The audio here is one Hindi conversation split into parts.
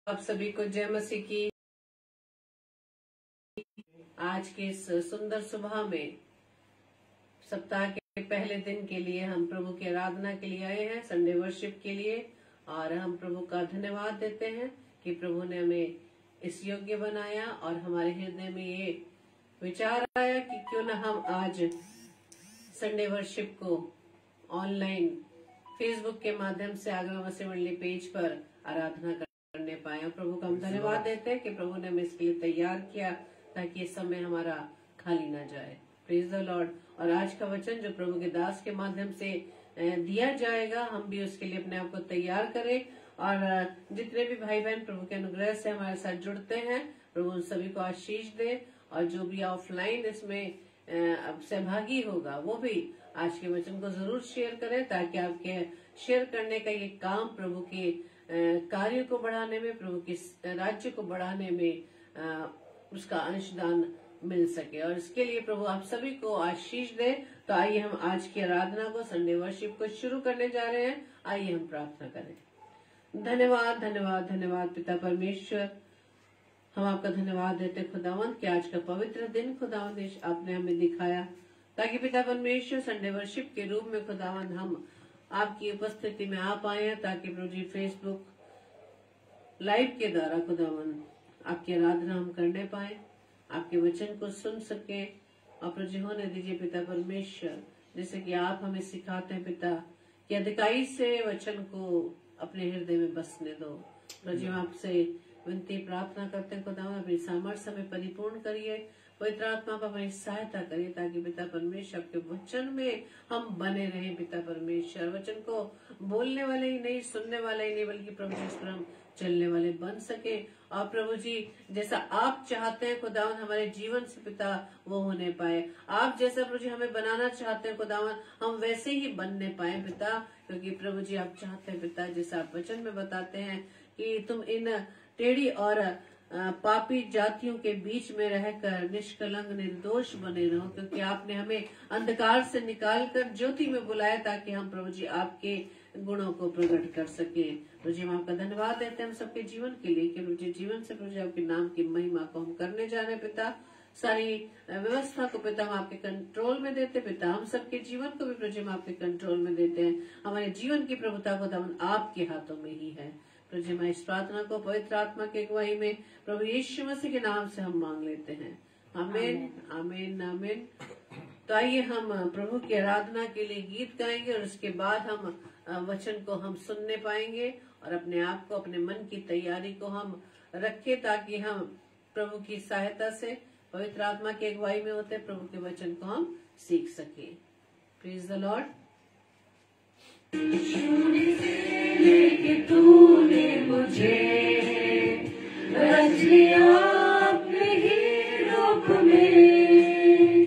आप सभी को जय मसीह की। आज के इस सुंदर सुबह में सप्ताह के पहले दिन के लिए हम प्रभु की आराधना के लिए आए हैं, संडे वर्शिप के लिए। और हम प्रभु का धन्यवाद देते हैं कि प्रभु ने हमें इस योग्य बनाया और हमारे हृदय में ये विचार आया कि क्यों न हम आज संडे वर्शिप को ऑनलाइन फेसबुक के माध्यम से आगरा मसीह मंडली पेज पर आराधना करने पाए। प्रभु का हम धन्यवाद देते हैं कि प्रभु ने हमें इसके लिए तैयार किया ताकि ये समय हमारा खाली ना जाए। Praise the Lord. और आज का वचन जो प्रभु के दास के माध्यम से दिया जाएगा, हम भी उसके लिए अपने आप को तैयार करें। और जितने भी भाई बहन प्रभु के अनुग्रह से हमारे साथ जुड़ते हैं, प्रभु उन सभी को आशीष दे। और जो भी ऑफलाइन इसमें सहभागी होगा वो भी आज के वचन को जरूर शेयर करें, ताकि आपके शेयर करने का ये काम प्रभु के कार्य को बढ़ाने में, प्रभु के राज्य को बढ़ाने में उसका अंशदान मिल सके। और इसके लिए प्रभु आप सभी को आशीष दे। तो आइए हम आज की आराधना को, संडे वर्शिप को शुरू करने जा रहे हैं। आइए हम प्रार्थना करें। धन्यवाद धन्यवाद धन्यवाद पिता परमेश्वर, हम आपका धन्यवाद देते खुदावंद कि आज का पवित्र दिन खुदावंद आपने हमें दिखाया, ताकि पिता परमेश्वर संडे वर्शिप के रूप में खुदावंद हम आपकी उपस्थिति में आ पाए, ताकि प्रभु जी फेसबुक लाइव के द्वारा खुदावंद आपकी आराधना हम करने पाए, आपके वचन को सुन सके। और प्रभु जी होने दीजिए पिता परमेश्वर, जैसे कि आप हमें सिखाते हैं पिता, कि अधिकाई से वचन को अपने हृदय में बसने दो। प्रभु जी हम आपसे विनती प्रार्थना करते हैं खुदावंद, अपनी सामर्थ्य में परिपूर्ण करिए, पवित्र आत्मा पर हमारी सहायता करिए, ताकि पिता परमेश्वर आपके वचन में हम बने रहें। पिता परमेश्वर वचन को बोलने वाले ही नहीं, सुनने वाले ही नहीं, बल्कि प्रभु जी इस पर हम चलने वाले बन सके। और प्रभु जी जैसा आप चाहते हैं खुदावन हमारे जीवन से पिता वो होने पाए। आप जैसा प्रभु जी हमें बनाना चाहते हैं खुदावन, हम वैसे ही बनने पाए पिता। क्योंकि प्रभु जी आप चाहते हैं पिता, जैसा आप वचन में बताते हैं कि तुम इन टेढ़ी और पापी जातियों के बीच में रहकर निष्कलंक निर्दोष बने रहो, क्योंकि आपने हमें अंधकार से निकालकर ज्योति में बुलाया, ताकि हम प्रभु जी आपके गुणों को प्रकट कर सके। प्रभु जी हम आपका धन्यवाद देते हैं हम सबके जीवन के लिए, कि प्रभु जी जीवन से प्रभु जी आपके नाम की महिमा को हम करने जा रहे हैं पिता। सारी व्यवस्था को पिता हम आपके कंट्रोल में देते पिता, हम सबके जीवन को भी प्रभु जी हम आपके कंट्रोल में देते हैं। हमारे जीवन की प्रभुता को दमन आपके हाथों में ही है। प्रभु जी मैं इस प्रार्थना को पवित्र आत्मा की अगुवाई में प्रभु यीशु मसीह के नाम से हम मांग लेते हैं। आमीन आमीन आमीन। तो आइए हम प्रभु की आराधना के लिए गीत गाएंगे, और उसके बाद हम वचन को हम सुनने पाएंगे, और अपने आप को, अपने मन की तैयारी को हम रखें, ताकि हम प्रभु की सहायता से पवित्र आत्मा की अगुवाई में होते प्रभु के वचन को हम सीख सके। Praise the Lord. तूने मुझे रच लिया अपने ही रूप में,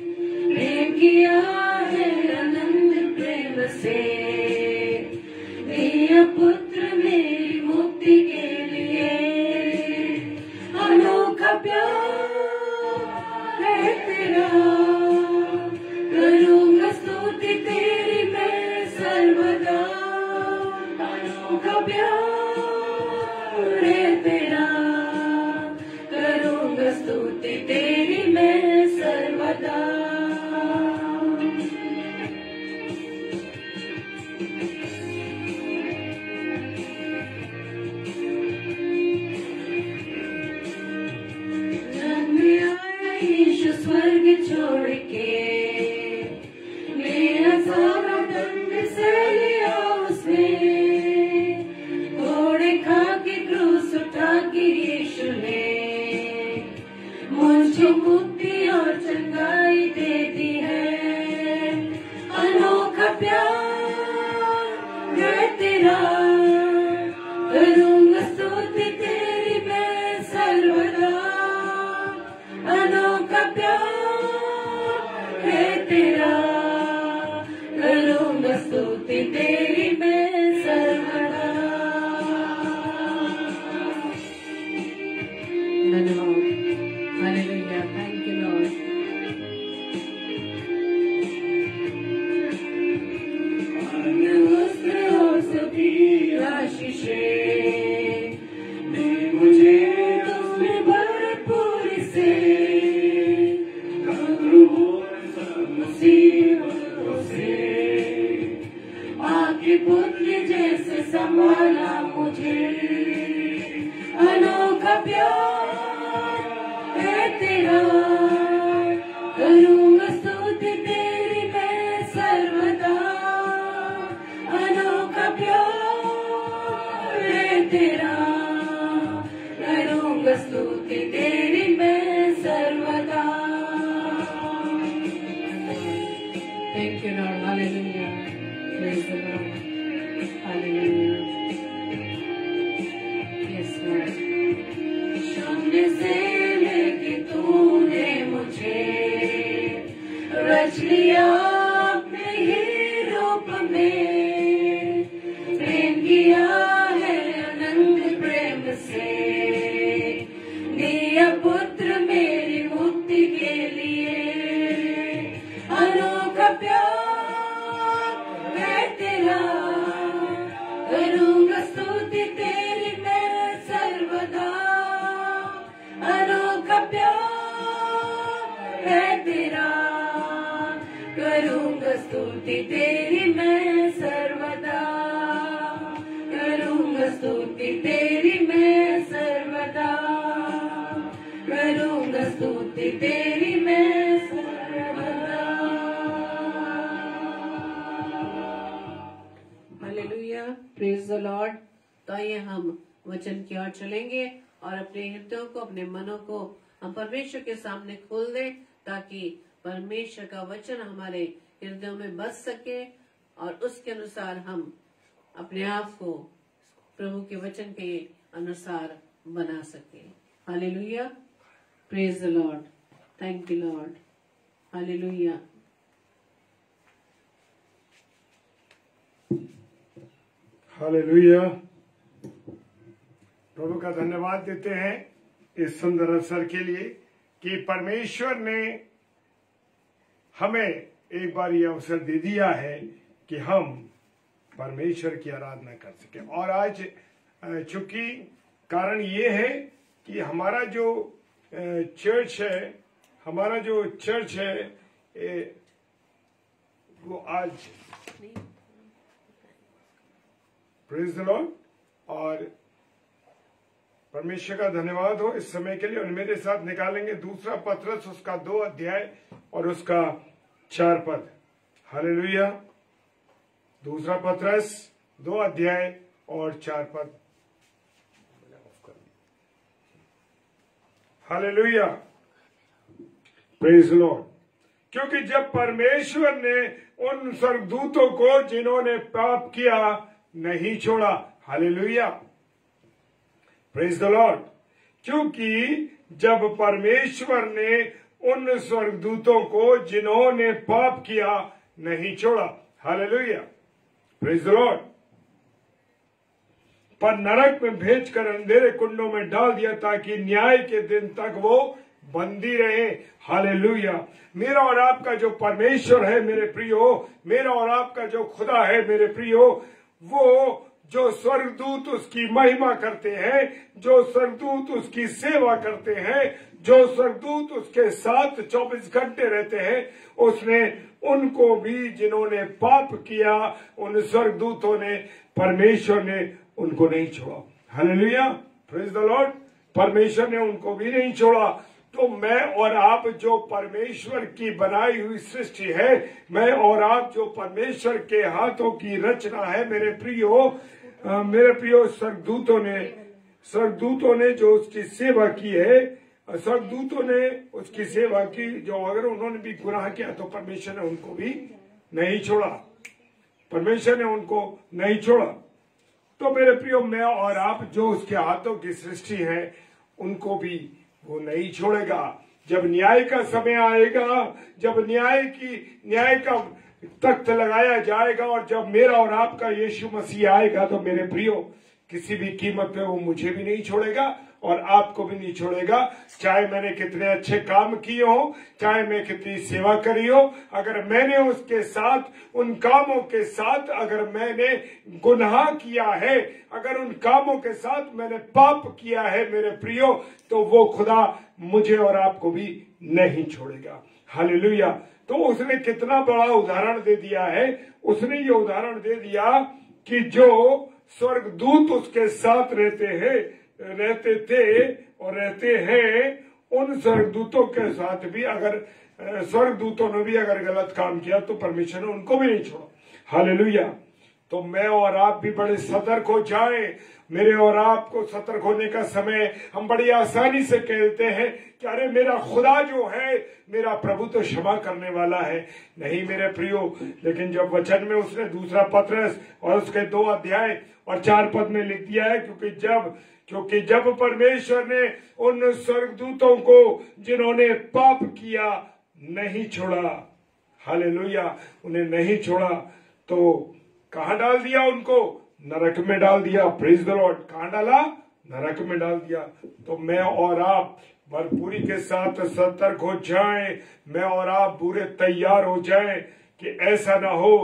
प्रेम किया है अनंत प्रेम से, दिया पुत्र मेरी मुक्ति के लिए। अनोखा प्यार है तेरा, करूँगा स्तुति तेरी मैं सर्वदा। अनोखा प्यार है तेरा, करूँगा प्यार है तेरा, करूँगा स्तुति तेरी मैं सर्वदा। अनोखा प्यार है तेरा, करूँगा स्तुति तेरी मैं सर्वदा। Thank you, Lord. Hallelujah. Praise the Lord. Hallelujah. Yes, Lord. शून्य से लेके तूने मुझे रच लिया अपने ही रूप में, प्रेम किया है अनंत प्रेम से, दिया पुत्र मेरी मुक्ति के लिए। अनोखा प्यार है तेरा, करूँगा स्तुति तेरी मैं सर्वदा। अनोखा प्यार है तेरा, करूँगा स्तुति तेरी मैं सर्वदा। करूँगा स्तुति तेरी मैं सर्वदा, करूँगा स्तुति तेरी मैं सर्वदा। Hallelujah, praise the Lord. तो आइए हम वचन की ओर चलेंगे और अपने हृदयों को, अपने मनों को हम परमेश्वर के सामने खोल दें, ताकि परमेश्वर का वचन हमारे हृदयों में बस सके और उसके अनुसार हम अपने आप को प्रभु के वचन के अनुसार बना सके। Hallelujah, praise the Lord. Thank you Lord. Hallelujah. Hallelujah. प्रभु का धन्यवाद देते हैं इस सुंदर अवसर के लिए कि परमेश्वर ने हमें एक बार ये अवसर दे दिया है कि हम परमेश्वर की आराधना कर सके। और आज चूंकि कारण ये है कि हमारा जो चर्च है वो आज प्रेज द लॉर्ड। और परमेश्वर का धन्यवाद हो इस समय के लिए। और मेरे साथ निकालेंगे दूसरा पत्रस, उसका 2 अध्याय और उसका 4 पद। हालेलुया। दूसरा पत्रस 2 अध्याय और 4 पद। Hallelujah, praise the Lord. क्योंकि जब परमेश्वर ने उन स्वर्गदूतों को जिन्होंने पाप किया नहीं छोड़ा, हालेलुया, प्रेज द लॉर्ड। क्योंकि जब परमेश्वर ने उन स्वर्गदूतों को जिन्होंने पाप किया नहीं छोड़ा, हालेलुया, प्रेज द लॉर्ड, पर नरक में भेजकर अंधेरे कुंडों में डाल दिया ताकि न्याय के दिन तक वो बंदी रहे। हालेलुया। मेरा और आपका जो परमेश्वर है मेरे प्रियो, मेरा और आपका जो खुदा है मेरे प्रियो, वो जो स्वर्गदूत उसकी महिमा करते हैं, जो स्वर्गदूत उसकी सेवा करते हैं, जो स्वर्गदूत उसके साथ 24 घंटे रहते हैं, उसने उनको भी जिन्होंने पाप किया, उन स्वर्गदूतों ने, परमेश्वर ने उनको नहीं छोड़ा। Hallelujah, praise the Lord. परमेश्वर ने उनको भी नहीं छोड़ा। तो मैं और आप जो परमेश्वर की बनाई हुई सृष्टि है, मैं और आप जो परमेश्वर के हाथों की रचना है मेरे प्रियो, स्वर्गदूतों ने जो उसकी सेवा की है, स्वर्गदूतों ने उसकी सेवा की, जो अगर उन्होंने भी गुनाह किया तो परमेश्वर ने उनको भी नहीं छोड़ा, परमेश्वर ने उनको नहीं छोड़ा। तो मेरे प्रियो, मैं और आप जो उसके हाथों की सृष्टि है उनको भी वो नहीं छोड़ेगा। जब न्याय का समय आएगा, जब न्याय का तख्त लगाया जाएगा और जब मेरा और आपका यीशु मसीह आएगा, तो मेरे प्रियो किसी भी कीमत पे वो मुझे भी नहीं छोड़ेगा और आपको भी नहीं छोड़ेगा। चाहे मैंने कितने अच्छे काम किए हो, चाहे मैं कितनी सेवा करी हो, अगर मैंने उसके साथ, उन कामों के साथ अगर मैंने गुनाह किया है, अगर उन कामों के साथ मैंने पाप किया है मेरे प्रियो, तो वो खुदा मुझे और आपको भी नहीं छोड़ेगा। हालेलुया। तो उसने कितना बड़ा उदाहरण दे दिया है। उसने ये उदाहरण दे दिया कि जो स्वर्गदूत उसके साथ रहते थे, और रहते हैं उन स्वर्गदूतों के साथ भी। अगर स्वर्गदूतों ने भी अगर गलत काम किया तो परमेश्वर ने उनको भी नहीं छोड़ा। हालेलुया। तो मैं और आप भी बड़े सतर्क हो जाएं। मेरे और आपको सतर्क होने का समय हम बड़ी आसानी से कहते हैं कि अरे मेरा खुदा जो है, मेरा प्रभु तो क्षमा करने वाला है। नहीं मेरे प्रियो, लेकिन जब वचन में उसने दूसरा पत्रस और उसके 2 अध्याय और 4 पद में लिख दिया है, क्योंकि जब परमेश्वर ने उन स्वर्गदूतों को जिन्होंने पाप किया नहीं छोड़ा, हालेलुया, उन्हें नहीं छोड़ा, तो कहां डाल दिया उनको? नरक में डाल दिया। Praise the Lord. कहां डाला? नरक में डाल दिया। तो मैं और आप भरपूरी के साथ सतर्क हो जाएं। मैं और आप पूरे तैयार हो जाएं कि ऐसा ना हो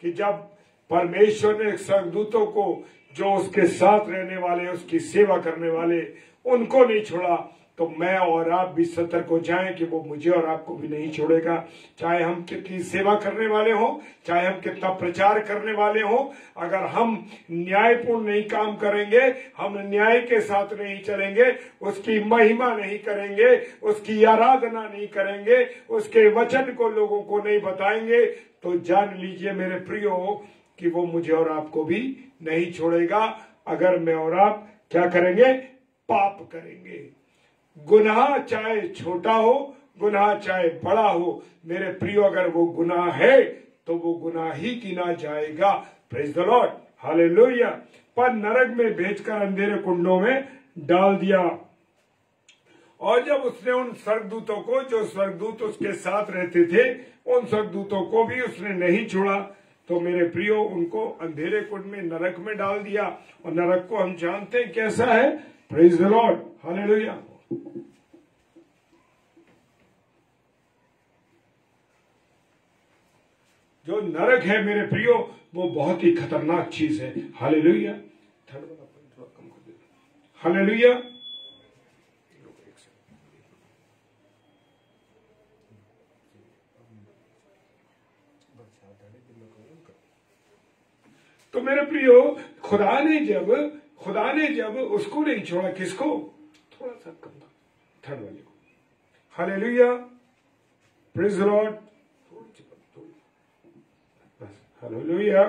कि जब परमेश्वर ने स्वर्गदूतों को, जो उसके साथ रहने वाले, उसकी सेवा करने वाले, उनको नहीं छोड़ा, तो मैं और आप भी सतर्क हो जाएं कि वो मुझे और आपको भी नहीं छोड़ेगा। चाहे हम कितनी सेवा करने वाले हो, चाहे हम कितना प्रचार करने वाले हो, अगर हम न्यायपूर्ण नहीं काम करेंगे, हम न्याय के साथ नहीं चलेंगे, उसकी महिमा नहीं करेंगे, उसकी आराधना नहीं करेंगे, उसके वचन को लोगों को नहीं बताएंगे, तो जान लीजिए मेरे प्रियो कि वो मुझे और आपको भी नहीं छोड़ेगा। अगर मैं और आप क्या करेंगे? पाप करेंगे। गुनाह चाहे छोटा हो, गुनाह चाहे बड़ा हो, मेरे प्रियो, अगर वो गुनाह है तो वो गुनाह ही गिना जाएगा। Praise the Lord. हालेलुया। पर नरक में भेजकर अंधेरे कुंडों में डाल दिया। और जब उसने उन स्वर्गदूतों को, जो स्वर्गदूत उसके साथ रहते थे, उन स्वर्गदूतों को भी उसने नहीं छोड़ा, तो मेरे प्रियो उनको अंधेरे कुंड में, नरक में डाल दिया। और नरक को हम जानते हैं कैसा है। Praise the Lord. हालेलुया। जो नरक है मेरे प्रियो, वो बहुत ही खतरनाक चीज है। हालेलुया। हालेलुया। तो मेरे प्रियो, खुदा ने जब उसको नहीं छोड़ा, किसको? थोड़ा सा कम, थर्ड वाले को। Hallelujah. Praise the Lord. Hallelujah.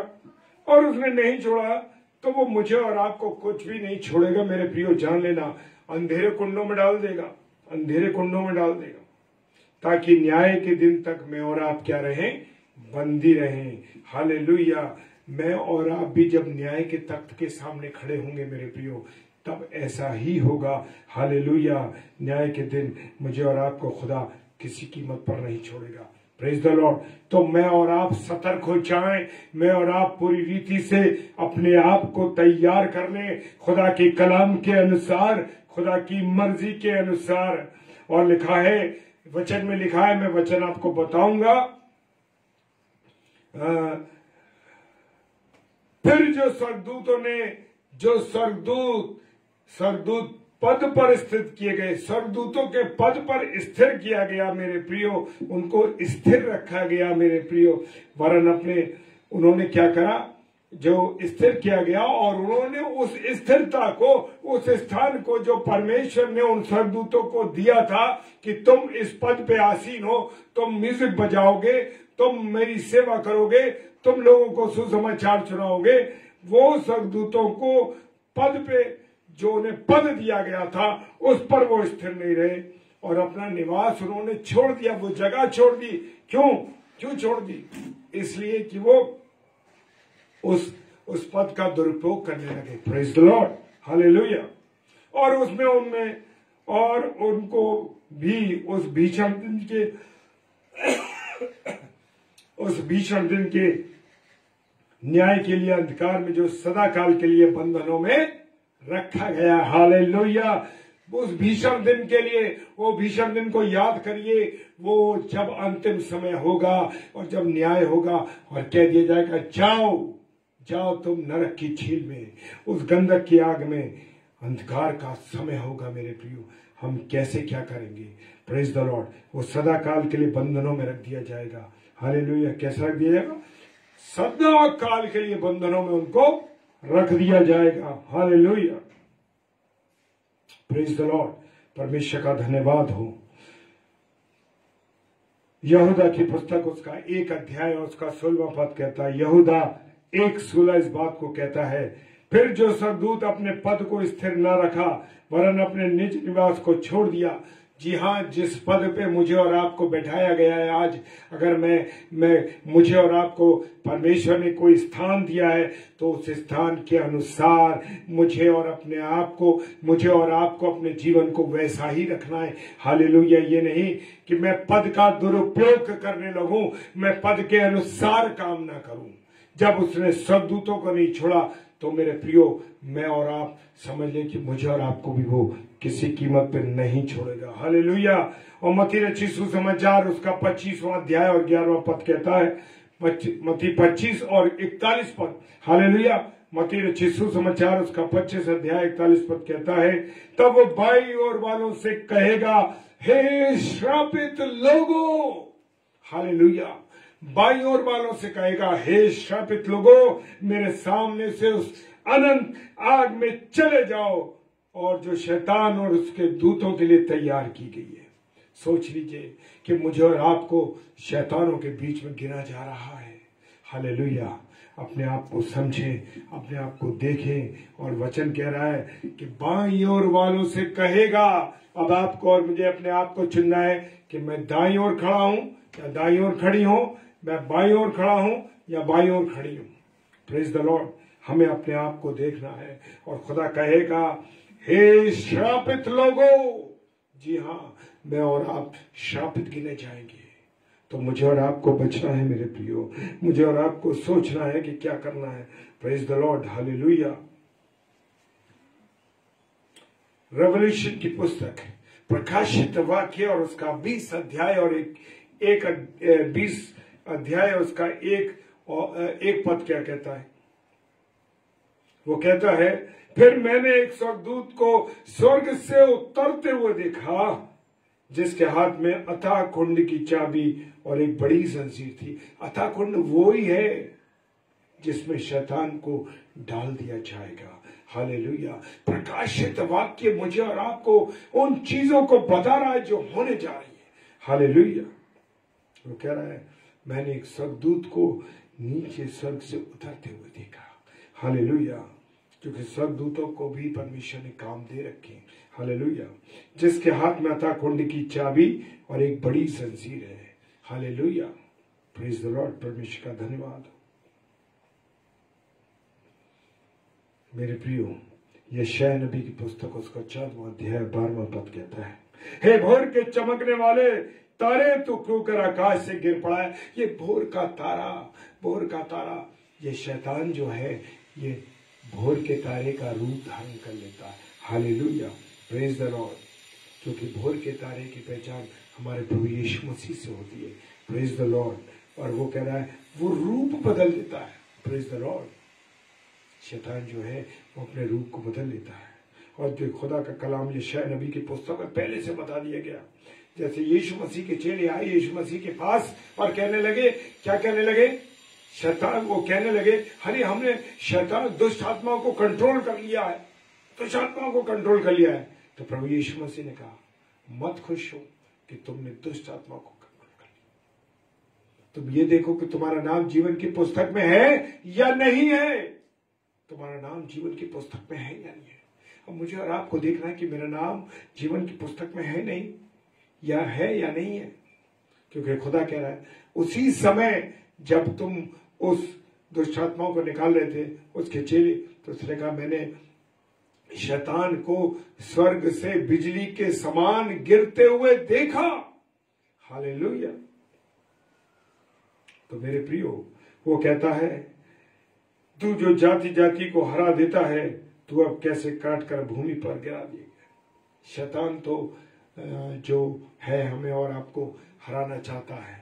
और उसने नहीं छोड़ा तो वो मुझे और आपको कुछ भी नहीं छोड़ेगा मेरे प्रियो, जान लेना। अंधेरे कुंडों में डाल देगा, अंधेरे कुंडों में डाल देगा, ताकि न्याय के दिन तक मैं और आप क्या रहें? बंदी रहें। हालेलुया। मैं और आप भी जब न्याय के तख्त के सामने खड़े होंगे मेरे प्रियो, तब ऐसा ही होगा। हालेलुया। न्याय के दिन मुझे और आपको खुदा किसी कीमत पर नहीं छोड़ेगा। Praise the Lord. तो मैं और आप सतर्क हो जाएं। मैं और आप पूरी रीति से अपने आप को तैयार कर लें, खुदा के कलाम के अनुसार, खुदा की मर्जी के अनुसार। और लिखा है, वचन में लिखा है, मैं वचन आपको बताऊंगा। फिर जो स्वर्गदूत पद पर स्थित किए गए, स्वर्गदूतों के पद पर स्थिर किया गया मेरे प्रियो, उनको स्थिर रखा गया मेरे प्रियो। वरन उन्होंने क्या करा? जो स्थिर किया गया, और उन्होंने उस स्थिरता को, उस स्थान को जो परमेश्वर ने उन स्वर्गदूतों को दिया था कि तुम इस पद पे आसीन हो, तुम म्यूजिक बजाओगे, तुम मेरी सेवा करोगे, तुम लोगों को सुसमाचार सुनाओगे, वो स्वर्गदूतों को पद पे, जो उन्हें पद दिया गया था, उस पर वो स्थिर नहीं रहे और अपना निवास उन्होंने छोड़ दिया, वो जगह छोड़ दी। क्यों छोड़ दी? इसलिए कि वो उस पद का दुरुपयोग करने लगे। Praise the Lord. हालेलुया। और उनको भी उस भीषण दिन के न्याय के लिए अंधकार में, जो सदा काल के लिए बंधनों में रखा गया। हालेलुया। उस भीषण दिन के लिए, वो भीषण दिन को याद करिए, वो जब अंतिम समय होगा और जब न्याय होगा और कह दिया जाएगा, जाओ तुम नरक की झील में, उस गंधक की आग में। अंधकार का समय होगा मेरे प्रियो। हम कैसे क्या करेंगे? Praise the Lord. वो सदा काल के लिए बंधनों में रख दिया जाएगा। हालेलुया। कैसे रख दिया जाएगा? सदा काल के लिए बंधनों में उनको रख दिया जाएगा। हालेलुया। Praise the Lord. परमेश्वर का धन्यवाद हो। यहूदा की पुस्तक उसका 1 अध्याय और उसका 16वां पद कहता है, यहूदा 1:16 इस बात को कहता है, फिर जो स्वर्गदूत अपने पद को स्थिर न रखा वरन अपने निज निवास को छोड़ दिया। जी हाँ, जिस पद पे मुझे और आपको बैठाया गया है आज, अगर मैं मुझे और आपको परमेश्वर ने कोई स्थान दिया है तो उस स्थान के अनुसार मुझे और आपको अपने जीवन को वैसा ही रखना है। हालेलुया। ये नहीं कि मैं पद का दुरुपयोग करने लगूं, मैं पद के अनुसार काम ना करूं। जब उसने स्वर्गदूतों को नहीं छोड़ा तो मेरे प्रियो, मैं और आप समझ लें कि मुझे और आपको भी वो किसी कीमत पे नहीं छोड़ेगा। हालेलुया। और मत्ती रचित सुसमाचार उसका 25वां अध्याय और 11वां पद कहता है, मत्ती 25 और 41 पद। हालेलुया। मत्ती रचित सुसमाचार उसका 25 अध्याय 41 पद कहता है, तब वो बाईं ओर वालों से कहेगा, हे श्रापित लोगों। हालेलुया। बाईं ओर वालों से कहेगा, हे श्रापित लोगों, मेरे सामने से उस अनंत आग में चले जाओ और जो शैतान और उसके दूतों के लिए तैयार की गई है। सोच लीजिए कि मुझे और आपको शैतानों के बीच में गिना जा रहा है। हालेलुया। अपने आप को समझें, अपने आप को देखें। और वचन कह रहा है कि बाईं ओर वालों से कहेगा। अब आपको और मुझे अपने आप को चुनना है कि मैं दाईं ओर खड़ा हूं या दाईं ओर खड़ी हूं, मैं बाईं ओर खड़ा हूं या बाईं ओर खड़ी हूं। Praise the Lord. हमें अपने आप को देखना है। और खुदा कहेगा, हे श्रापित लोगों। जी हाँ, मैं और आप श्रापित गिने जाएंगे। तो मुझे और आपको बचना है मेरे प्रियो, मुझे और आपको सोचना है कि क्या करना है। Praise the Lord. Hallelujah. Revolution की पुस्तक प्रकाशित वाक्य और उसका 20 अध्याय और 20 अध्याय उसका एक पद क्या कहता है? वो कहता है, फिर मैंने एक स्वर्गदूत को स्वर्ग से उतरते हुए देखा जिसके हाथ में अथाह कुंड की चाबी और एक बड़ी जंजीर थी। अथाह कुंड वो ही है जिसमें शैतान को डाल दिया जाएगा। हालेलुया। प्रकाशित वाक्य मुझे और आपको उन चीजों को बता रहा है जो होने जा रही है। हालेलुया। वो कह रहा है, मैंने एक स्वर्गदूत को नीचे स्वर्ग से उतरते हुए देखा। हालेलुया। क्योंकि स्वर्गदूतों को भी परमेश्वर ने काम दे रखे। हालेलुया। जिसके हाथ में अथाह कुंड की चाबी और एक बड़ी जंजीर है। हालेलुया। Praise the Lord. परमेश्वर का धन्यवाद। मेरे प्रियो, यशायाह नबी की पुस्तक उसका 4वां अध्याय 12वां पद कहता है, हे भोर के चमकने वाले तारे, तू क्यों आकाश से गिर पड़ा है। ये भोर का तारा, ये शैतान जो है, ये भोर के तारे का रूप धारण कर लेता है। हालेलुया। Praise the Lord. क्योंकि भोर के तारे की पहचान हमारे प्रभु यीशु मसीह से होती है। Praise the Lord. और वो कह रहा है, वो रूप बदल देता है। Praise the Lord. शैतान जो है वो अपने रूप को बदल लेता है। और जो खुदा का कलाम यशायाह नबी की पुस्तक में पहले से बता दिया गया, जैसे यीशु मसीह के चेले आए यीशु मसीह के पास और कहने लगे, क्या कहने लगे? शैतान को कहने लगे, अरे हमने शैतान दुष्ट आत्माओं को कंट्रोल कर लिया है, दुष्ट आत्माओं को कंट्रोल कर लिया है। तो प्रभु यीशु मसीह ने कहा, मत खुश हो कि तुमने दुष्ट आत्मा को कंट्रोल कर लिया। तुम ये देखो कि तुम्हारा नाम जीवन की पुस्तक में है या नहीं है। तुम्हारा नाम जीवन की पुस्तक में है या नहीं है। अब मुझे और आपको देखना है कि मेरा नाम जीवन की पुस्तक में है नहीं, या है या नहीं है। क्योंकि खुदा कह रहा है, उसी समय जब तुम उस दुष्ट आत्माओं को निकाल रहे थे, उसके चेले, तो उसने कहा, मैंने शैतान को स्वर्ग से बिजली के समान गिरते हुए देखा। हालेलुया। तो मेरे प्रियो, वो कहता है, तू जो जाति जाति को हरा देता है, तू अब कैसे काट कर भूमि पर गिरा देगा। शैतान तो जो है हमें और आपको हराना चाहता है,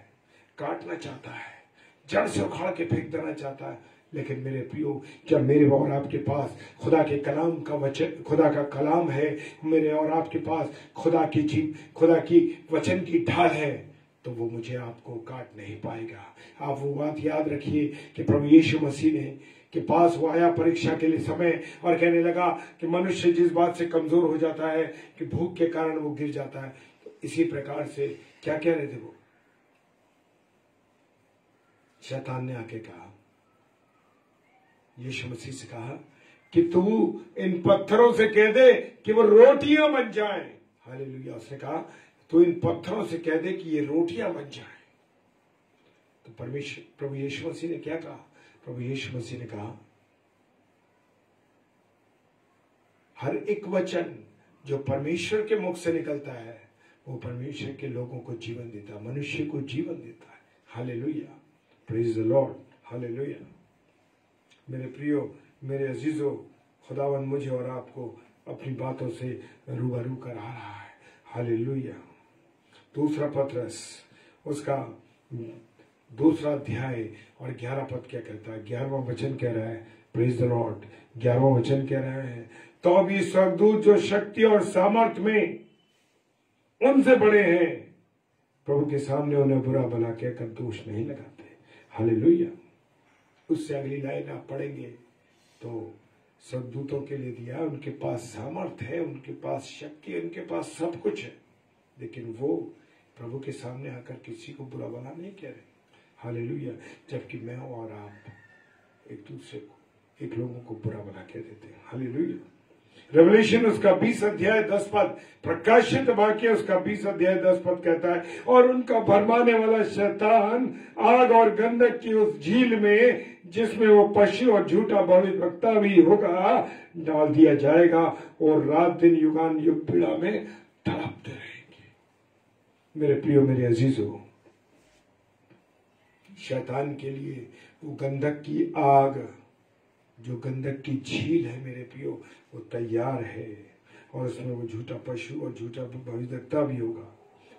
काटना चाहता है, जड़ से उखाड़ के फेंक देना चाहता है। लेकिन मेरे प्रियो, जब मेरे और आपके पास खुदा के कलाम का वचन, खुदा का कलाम है, मेरे और आपके पास खुदा की वचन की ढाल है, तो वो मुझे आपको काट नहीं पाएगा। आप वो बात याद रखिए कि प्रभु यीशु मसीह ने के पास वो आया परीक्षा के लिए समय, और कहने लगा कि मनुष्य जिस बात से कमजोर हो जाता है कि भूख के कारण वो गिर जाता है, तो इसी प्रकार से क्या कह रहे थे वो, शैतान ने आके कहा, यीशु मसीह से कहा कि तू इन पत्थरों से कह दे कि वो रोटियां बन जाएं। हालेलुया। उसने कहा तू इन पत्थरों से कह दे कि ये रोटियां बन जाएं। तो परमेश्वर प्रभु यीशु मसीह ने क्या कहा? प्रभु यीशु मसीह ने कहा, हर एक वचन जो परमेश्वर के मुख से निकलता है वो परमेश्वर के लोगों को जीवन देता है, मनुष्य को जीवन देता है। Hallelujah, praise the Lord, hallelujah. मेरे प्रियो, मेरे अजीजों, खुदावन मुझे और आपको अपनी बातों से रूबरू करा रहा है। हालेलुया। दूसरा पत्रस उसका 2 अध्याय और 11 पद क्या कहता है? 11वां वचन कह रहा है, प्रेज द लॉर्ड, 11वां वचन कह रहा है, तो अभी स्वर्गदूत जो शक्ति और सामर्थ्य में उनसे बड़े हैं, प्रभु के सामने उन्हें बुरा भला कहकर दोष नहीं लगाते। हालेलुया। उससे अगली लाइन आप पढ़ेंगे तो स्वर्गदूतों के लिए दिया, उनके पास सामर्थ्य है, उनके पास शक्ति है, उनके पास सब कुछ है, लेकिन वो प्रभु के सामने आकर किसी को बुरा भला नहीं कह रहे। हालेलुया। जबकि मैं और आप एक दूसरे को, एक लोगों को बुरा भला कह देते हैं। हालेलुया। रेवलेशन उसका 20 अध्याय 10 पद, प्रकाशित वाक्य उसका 20 अध्याय 10 पद कहता है, और उनका भरमाने वाला शैतान आग और गंधक की उस झील में, जिसमें वो पशु और झूठा भविष्यवक्ता भी होगा, डाल दिया जाएगा, और रात दिन युगान युग पीड़ा में तड़पते रहेंगे। मेरे प्रियो, मेरे अजीजों, शैतान के लिए वो गंधक की आग, जो गंधक की झील है मेरे प्रियो, वो तैयार है, और उसमें वो झूठा पशु और झूठा भविष्यवक्ता भी होगा,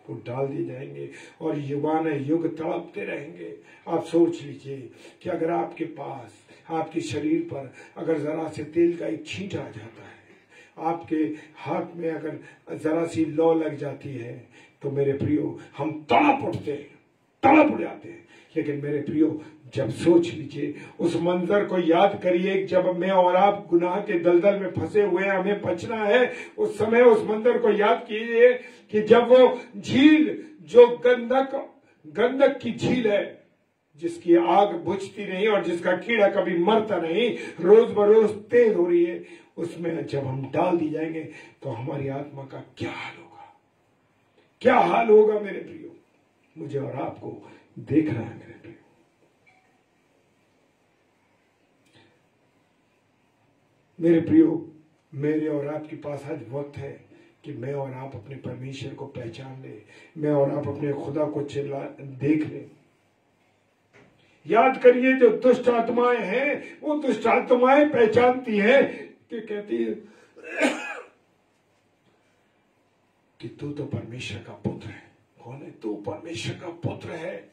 वो डाल दिए जाएंगे और युगान युग तड़पते रहेंगे। आप सोच लीजिए कि अगर आपके पास, आपके शरीर पर अगर जरा से तेल का एक छींट आ जाता है, आपके हाथ में अगर जरा सी लौ लग जाती है, तो मेरे प्रियो हम तड़प उठते हैं, तड़प उठ जाते हैं। लेकिन मेरे प्रियो, जब सोच लीजिए, उस मंजर को याद करिए, जब मैं और आप गुनाह के दलदल में फंसे हुए हैं, हमें बचना है, उस समय उस मंजर को याद कीजिए कि जब वो झील, जो गंधक की झील है, जिसकी आग बुझती नहीं और जिसका कीड़ा कभी मरता नहीं, रोज बरोज तेज हो रही है, उसमें जब हम डाल दी जाएंगे तो हमारी आत्मा का क्या हाल होगा, क्या हाल होगा मेरे प्रियो। मुझे और आपको देखना है मेरे प्रियो। मेरे प्रियो, मेरे और आपके पास आज वक्त है कि मैं और आप अपने परमेश्वर को पहचान ले, मैं और आप अपने खुदा को देख ले। याद करिए, जो दुष्ट आत्माएं हैं, वो दुष्ट आत्माएं पहचानती हैं कि कहती है कि तू तो परमेश्वर का पुत्र है। कौन है तू? परमेश्वर का पुत्र है,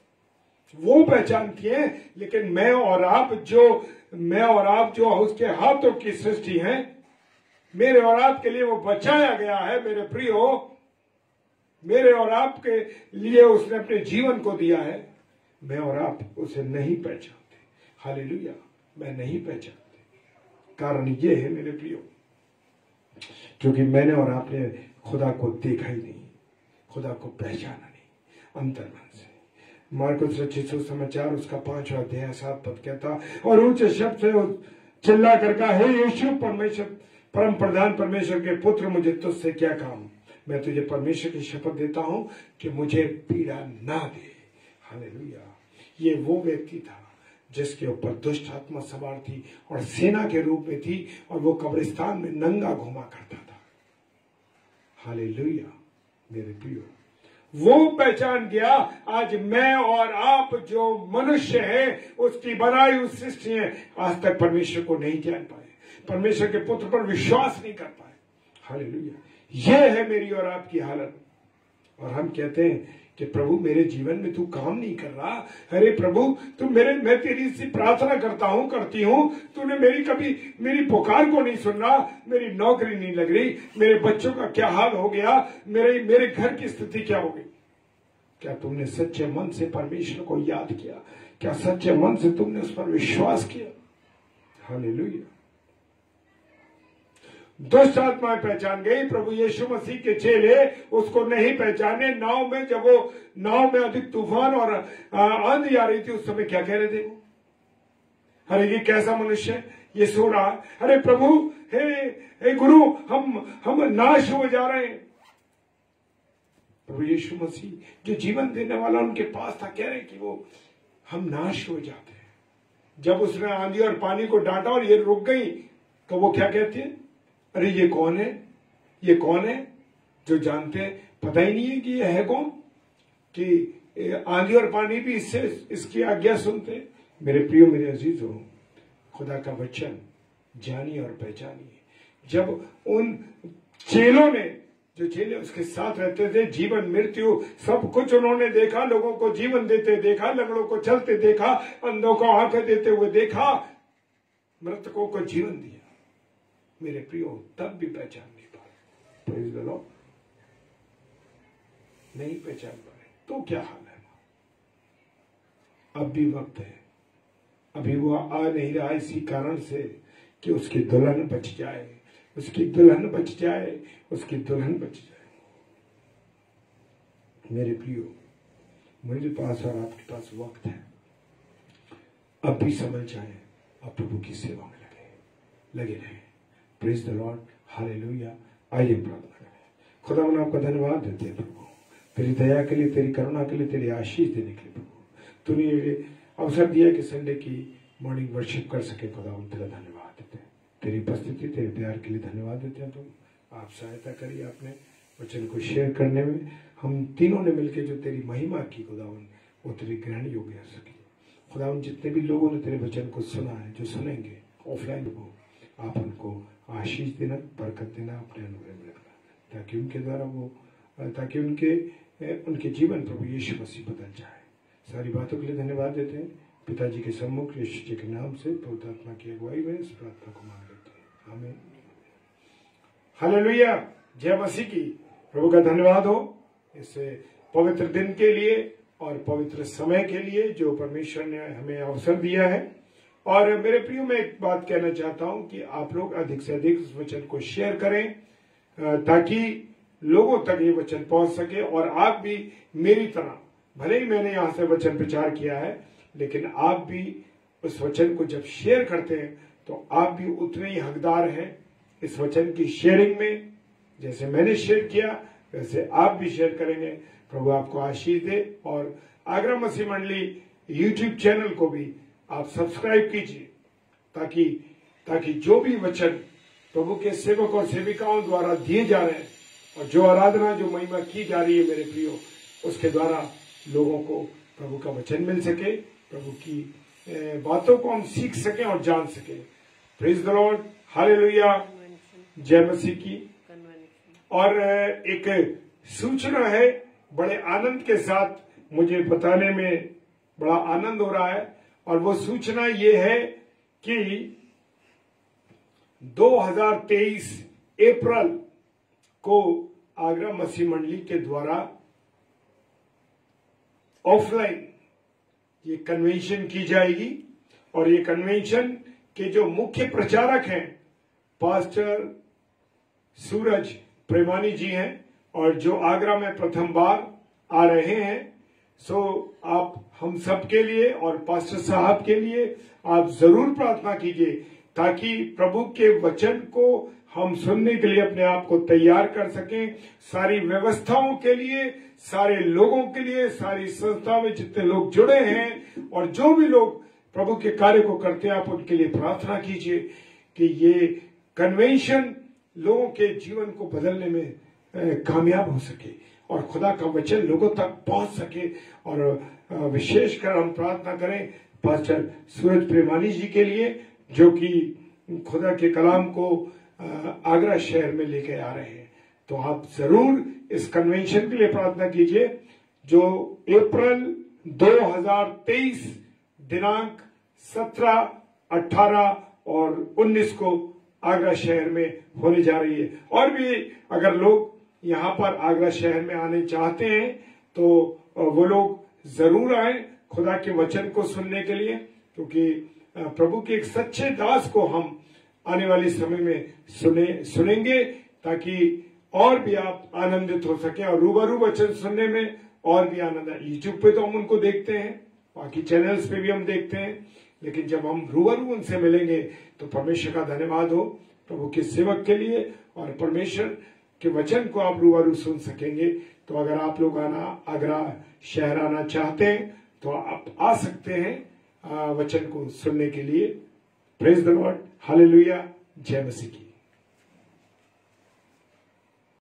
वो पहचानती है। लेकिन मैं और आप जो उसके हाथों की सृष्टि है, मेरे और आपके लिए वो बचाया गया है मेरे प्रियो, मेरे और आपके लिए उसने अपने जीवन को दिया है। मैं और आप उसे नहीं पहचानते। हालेलुया, मैं नहीं पहचानते। कारण ये है मेरे प्रियो, क्योंकि मैंने और आपने खुदा को देखा ही नहीं, खुदा को पहचाना नहीं अंतर्मन से। मार्कुस रचित सुसमाचार उसका 5वां अध्याय 7 पद कहता, और ऊंचे शब्द से चिल्ला कर कहा, हे यीशु, परमेश्वर, परम प्रधान परमेश्वर के पुत्र, मुझे तुझसे क्या काम? मैं तुझे परमेश्वर की शपथ देता हूं कि मुझे पीड़ा ना दे। हालेलुया। ये वो व्यक्ति था जिसके ऊपर दुष्ट आत्मा सवार थी और सेना के रूप में थी, और वो कब्रिस्तान में नंगा घुमा करता था। हालेलुया मेरे प्रियो, वो पहचान गया। आज मैं और आप जो मनुष्य हैं, उसकी बनाई हुई सृष्टि है, आज तक परमेश्वर को नहीं जान पाए, परमेश्वर के पुत्र पर विश्वास नहीं कर पाए। हालेलुया, यह है मेरी और आपकी हालत। और हम कहते हैं कि प्रभु मेरे जीवन में तू काम नहीं कर रहा। अरे प्रभु, मैं तेरी सी प्रार्थना करती हूँ, तूने मेरी पुकार को नहीं सुन रहा, मेरी नौकरी नहीं लग रही, मेरे बच्चों का क्या हाल हो गया, मेरे घर की स्थिति क्या हो गई। क्या तुमने सच्चे मन से परमेश्वर को याद किया? क्या सच्चे मन से तुमने उस पर विश्वास किया? हालेलुया। दुष्ट आत्माएं पहचान गई, प्रभु यीशु मसीह के चेले उसको नहीं पहचाने। नाव में जब वो नाव में अधिक तूफान और आंधी आ रही थी, उस समय क्या कह रहे थे? अरे ये कैसा मनुष्य है, ये सो रहा। अरे प्रभु, हे गुरु, हम नाश हो जा रहे हैं। प्रभु यीशु मसीह जो जीवन देने वाला उनके पास था, कह रहे कि वो हम नाश हो जाते हैं। जब उसने आंधी और पानी को डांटा और ये रुक गई, तो वो क्या कहती है? अरे ये कौन है? ये कौन है जो जानते हैं, पता ही नहीं है कि ये है कौन, कि आंधी और पानी भी इससे इसकी आज्ञा सुनते हैं। मेरे प्रियो, मेरे अजीज हो, खुदा का वचन जानिए और पहचानिए। जब उन चेलों ने, जो चेले उसके साथ रहते थे, जीवन मृत्यु सब कुछ उन्होंने देखा, लोगों को जीवन देते देखा, लंगड़ों को चलते देखा, अंधों को आंखें देते हुए देखा, मृतकों को जीवन दिया। मेरे प्रियो, तब भी पहचान नहीं पाए। Praise the Lord. नहीं पहचान पाए तो क्या हाल है? अब भी वक्त है। अभी वो आ नहीं रहा इसी कारण से कि उसकी दुल्हन बच जाए, उसकी दुल्हन बच जाए, उसकी दुल्हन बच जाए। मेरे प्रियो, मेरे पास और आपके पास वक्त है। अब भी समझ जाए, आप प्रभु की सेवा में लगे रहे। Praise the Lord, hallelujah. आइए प्रार्थना करें। खुदा हम आपका धन्यवाद देते हैं प्रभु, तेरी दया के लिए, तेरी करुणा के लिए, तेरी आशीष देने के लिए प्रभु। तूने ये अवसर दिया कि संडे की मॉर्निंग वर्शिप कर सके। खुदा हम तेरा धन्यवाद देते हैं, तेरी उपस्थिति, तेरे प्यार के लिए धन्यवाद देते हैं प्रभु। आप सहायता करिए अपने वचन को शेयर करने में। हम तीनों ने मिलकर जो तेरी महिमा की खुदावन, वो तेरी ग्रहण योग्य हो सके। खुदावन, जितने भी लोगों ने तेरे वचन को सुना है, जो सुनेंगे ऑफलाइन को, आप उनको आशीष देना, बरकत देना, अपने अनुग्रह में रखना, ताकि उनके द्वारा ताकि उनके जीवन प्रभु यीशु मसीह बदल जाए। सारी बातों के लिए धन्यवाद देते हैं। पिताजी के सम्मुख यीशु जी के नाम से पवित्र आत्मा की अगुवाई में इस प्रार्थना को मांग लेते हैं, आमीन। हालेलुया। जय मसीह की। प्रभु का धन्यवाद हो इस पवित्र दिन के लिए और पवित्र समय के लिए जो परमेश्वर ने हमें अवसर दिया है। और मेरे प्रियो, मैं एक बात कहना चाहता हूं कि आप लोग अधिक से अधिक इस वचन को शेयर करें, ताकि लोगों तक ये वचन पहुंच सके। और आप भी मेरी तरह, भले ही मैंने यहां से वचन प्रचार किया है, लेकिन आप भी उस वचन को जब शेयर करते हैं तो आप भी उतने ही हकदार हैं इस वचन की शेयरिंग में। जैसे मैंने शेयर किया वैसे आप भी शेयर करेंगे। प्रभु आपको आशीष दे। और आगरा मसीह मंडली यूट्यूब चैनल को भी आप सब्सक्राइब कीजिए, ताकि जो भी वचन प्रभु के सेवक और सेविकाओं द्वारा दिए जा रहे हैं और जो आराधना, जो महिमा की जा रही है मेरे प्रियो, उसके द्वारा लोगों को प्रभु का वचन मिल सके, प्रभु की बातों को हम सीख सकें और जान सकें। Praise the Lord, hallelujah. जय मसीह की। और एक सूचना है, बड़े आनंद के साथ मुझे बताने में बड़ा आनंद हो रहा है। और वो सूचना ये है कि 2023 अप्रैल को आगरा मसीह मंडली के द्वारा ऑफलाइन ये कन्वेंशन की जाएगी। और ये कन्वेंशन के जो मुख्य प्रचारक हैं पास्टर सूरज प्रेमानी जी हैं, और जो आगरा में प्रथम बार आ रहे हैं। सो आप हम सब के लिए और पास्टर साहब के लिए आप जरूर प्रार्थना कीजिए, ताकि प्रभु के वचन को हम सुनने के लिए अपने आप को तैयार कर सकें। सारी व्यवस्थाओं के लिए, सारे लोगों के लिए, सारी संस्था में जितने लोग जुड़े हैं और जो भी लोग प्रभु के कार्य को करते हैं, आप उनके लिए प्रार्थना कीजिए कि ये कन्वेंशन लोगों के जीवन को बदलने में कामयाब हो सके और खुदा का वचन लोगों तक पहुंच सके। और विशेषकर हम प्रार्थना करें पास्टर सूरज प्रेमानी जी के लिए, जो कि खुदा के कलाम को आगरा शहर में लेके आ रहे हैं। तो आप जरूर इस कन्वेंशन के लिए प्रार्थना कीजिए, जो अप्रैल 2023 दिनांक 17, 18 और 19 को आगरा शहर में होने जा रही है। और भी अगर लोग यहाँ पर आगरा शहर में आने चाहते हैं तो वो लोग जरूर आए खुदा के वचन को सुनने के लिए, क्योंकि प्रभु के एक सच्चे दास को हम आने वाले समय में सुनेंगे, ताकि और भी आप आनंदित हो सके और रूबरू वचन सुनने में और भी आनंद आए। यूट्यूब पे तो हम उनको देखते हैं, बाकी चैनल्स पे भी हम देखते हैं, लेकिन जब हम रूबरू उनसे मिलेंगे तो परमेश्वर का धन्यवाद हो प्रभु के सेवक के लिए, और परमेश्वर के वचन को आप रूबरू सुन सकेंगे। तो अगर आप लोग आगरा शहर आना चाहते हैं तो आप आ सकते हैं वचन को सुनने के लिए। प्रेज द लॉर्ड, हालेलुया, जय मसीह की।